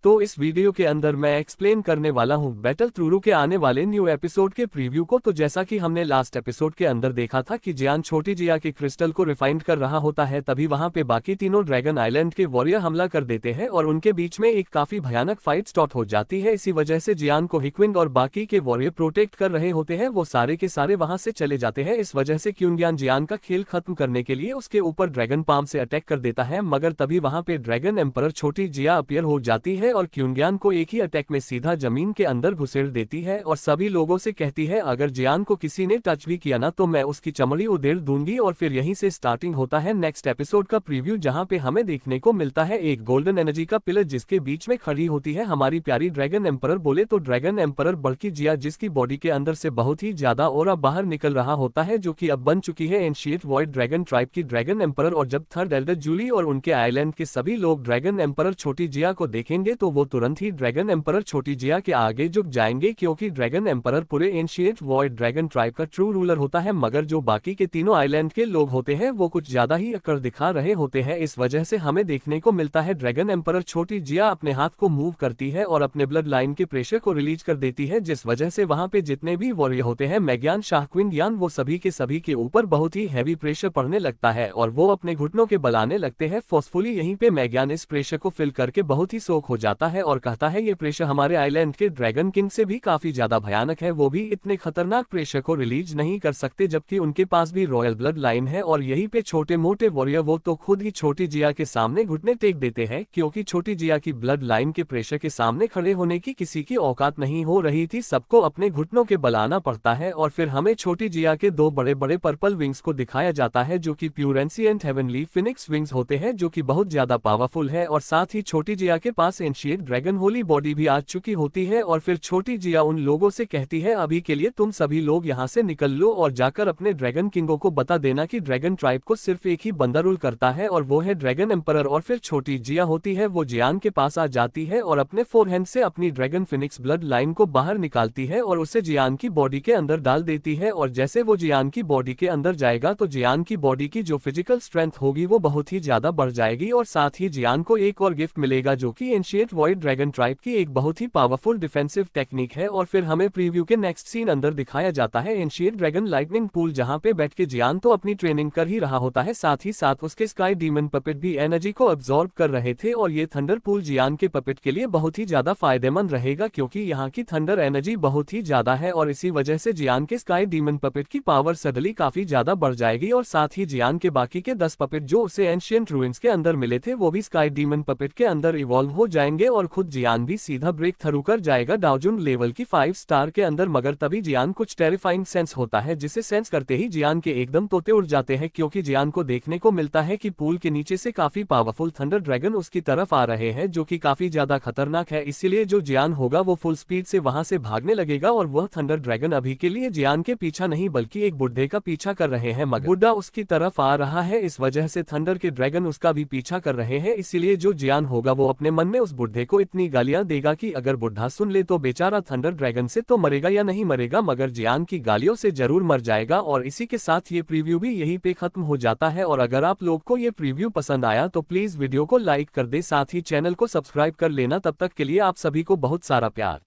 तो इस वीडियो के अंदर मैं एक्सप्लेन करने वाला हूँ बैटल त्रुरु के आने वाले न्यू एपिसोड के प्रीव्यू को। तो जैसा कि हमने लास्ट एपिसोड के अंदर देखा था कि जियान छोटी जिया के क्रिस्टल को रिफाइंड कर रहा होता है, तभी वहां पे बाकी तीनों ड्रैगन आइलैंड के वॉरियर हमला कर देते हैं और उनके बीच में एक काफी भयानक फाइट स्टार्ट हो जाती है। इसी वजह से जियान को हिक्विंग और बाकी के वॉरियर प्रोटेक्ट कर रहे होते हैं, वो सारे के सारे वहां से चले जाते हैं। इस वजह से क्यूनगियान जियान का खेल खत्म करने के लिए उसके ऊपर ड्रैगन पाम से अटैक कर देता है, मगर तभी वहां पे ड्रैगन एम्परर छोटी जिया अपीयर हो जाती है और क्यूनगियान को एक ही अटैक में सीधा जमीन के अंदर घुसेड़ देती है और सभी लोगों से कहती है अगर जियान को किसी ने टच भी किया ना तो मैं उसकी चमड़ी उधेड़ दूंगी। और फिर यहीं से स्टार्टिंग होता है नेक्स्ट एपिसोड का प्रीव्यू, जहां पे हमें देखने को मिलता है एक गोल्डन एनर्जी का पिलर जिसके बीच में खड़ी होती है हमारी प्यारी ड्रैगन एम्परर। बोले तो ड्रैगन एम्परर बल्कि जिया जिसकी बॉडी के अंदर से बहुत ही ज्यादा ऑरा बाहर निकल रहा होता है, जो कि अब बन चुकी है एंशिएंट वॉइड ड्रैगन ट्राइब की ड्रैगन एम्परर। और जब थर्ड एल्डर जूली और उनके आइलैंड के सभी लोग ड्रैगन एम्परर छोटी जिया को देखेंगे तो वो तुरंत ही ड्रैगन एम्परर छोटी जिया के आगे झुक जाएंगे, क्योंकि ड्रैगन एम्परर पूरे एंशिएंट वॉइड ड्रैगन ट्राइब का ट्रू रूलर होता है। मगर जो बाकी के तीनों आइलैंड के लोग होते हैं वो कुछ ज्यादा ही अकड़ दिखा रहे होते हैं। इस वजह से हमें देखने को मिलता है ड्रैगन एम्परर छोटी जिया अपने हाथ को मूव करती है और अपने ब्लड लाइन के प्रेशर को रिलीज कर देती है, जिस वजह से वहां पे जितने भी वॉरियर होते हैं मैग्यान शाहक्विन यान वो सभी के ऊपर बहुत ही हैवी प्रेशर पड़ने लगता है और वो अपने घुटनों के बल आने लगते हैं फोर्सफुली। यहीं पे मैग्यान इस प्रेशर को फिल करके बहुत ही शॉक हो जाता है और कहता है ये प्रेशर हमारे आइलैंड के ड्रैगन किंग से भी काफी ज्यादा भयानक है, वो भी इतने खतरनाक प्रेशर को रिलीज नहीं कर सकते जबकि उनके पास भी रॉयल ब्लड लाइन है। और यहीं पे छोटे मोटे वॉरियर वो तो खुद ही छोटी जिया के सामने घुटने टेक देते हैं, क्योंकि छोटी जिया की ब्लड लाइन के प्रेशर के सामने खड़े होने की किसी की औकात नहीं हो रही थी, सबको अपने घुटनों के बल आना पड़ता है। और फिर हमें छोटी जिया के दो बड़े बड़े पर्पल विंग्स को दिखाया जाता है जो कि pure ancient heavenly Phoenix wings होते हैं, जो कि बहुत ज्यादा पावरफुल है। और साथ ही छोटी जिया के पास एंशिएंट ड्रैगन होली बॉडी भी आ चुकी होती है। और फिर छोटी जिया उन लोगों से कहती है अभी के लिए तुम सभी लोग यहाँ से निकल लो और जाकर अपने ड्रैगन किंगों को बता देना कि ड्रैगन ट्राइब को सिर्फ एक ही बंदा रूल करता है और वो है ड्रैगन एम्परर। और फिर छोटी जिया होती है वो जियान के पास आ जाती है और अपने फोरहैंड से अपनी ड्रैगन फिनिक्स ब्लड लाइन को बाहर निकालती है और उसे जियान की बॉडी के अंदर डाल देती है। और जैसे वो जियान की बॉडी के अंदर जाएगा तो जियान की बॉडी की जो फिजिकल स्ट्रेंथ होगी वो बहुत ही ज्यादा बढ़ जाएगी और साथ ही जियान को एक और गिफ्ट मिलेगा जो कि एंशिएंट वॉइड ड्रैगन ट्राइब की एक बहुत ही पावरफुल डिफेंसिव टेक्निक है। और फिर हमें प्रीव्यू के नेक्स्ट सीन अंदर दिखाया जाता है एंशिएंट ड्रैगन लाइटनिंग पूल, जहां पे बैठ के जियान तो अपनी ट्रेनिंग कर ही रहा होता है, साथ ही साथ उसके स्काई डीमन पपेट भी एनर्जी को अब्सॉर्ब कर रहे थे। और ये थंडर पूल जियान के पपेट के लिए बहुत ही ज्यादा फायदेमंद रहेगा, क्योंकि यहाँ की थंडर एनर्जी बहुत ही ज्यादा है और इसी वजह से जियान के स्काई डीमन पपेट की पावर सडनली काफी ज्यादा बढ़ जाएगी। और साथ ही जियान के बाकी के 10 पपेट जो उसे एंशिएंट रूइंस के अंदर मिले थे वो भी स्काई डीमन पपेट के अंदर इवॉल्व हो जाएंगे और खुद जियान भी सीधा ब्रेक थ्रू कर जाएगा डाउजून लेवल की 5 स्टार के अंदर। मगर तभी जियान कुछ टेरिफाइंग सेंस होता है, जिसे सेंस करते ही जियान के एकदम तोते उड़ जाते हैं, क्योंकि जियान को देखने को मिलता है कि पूल के नीचे से काफी पावरफुल थंडर ड्रैगन उसकी तरफ आ रहे हैं, जो कि काफी ज्यादा खतरनाक है। इसीलिए जो जियान होगा वो फुल स्पीड से वहां से भागने लगेगा और वह थंडर ड्रैगन अभी के लिए जियान के पीछा नहीं बल्कि एक बुढ़े का पीछा कर रहे हैं, मगर बुढ़ा उसकी तरफ आ रहा है। इस वजह से थंडर के ड्रैगन उसका भी पीछा कर रहे हैं। इसीलिए जो जियान होगा वो अपने मन में उस बुढ़े को इतनी गालियां देगा कि अगर बुढ़ा सुन ले तो बेचारा थंडर ड्रैगन से तो मरेगा या नहीं मरेगा, मगर जियान की गालियों से जरूर मर जाएगा। और इसी के साथ ये प्रीव्यू भी यहीं पे खत्म हो जाता है। और अगर आप लोग को ये प्रीव्यू पसंद आया तो प्लीज वीडियो को लाइक कर दे, साथ ही चैनल को सब्सक्राइब कर लेना। तब तक के लिए आप सभी को बहुत सारा प्यार।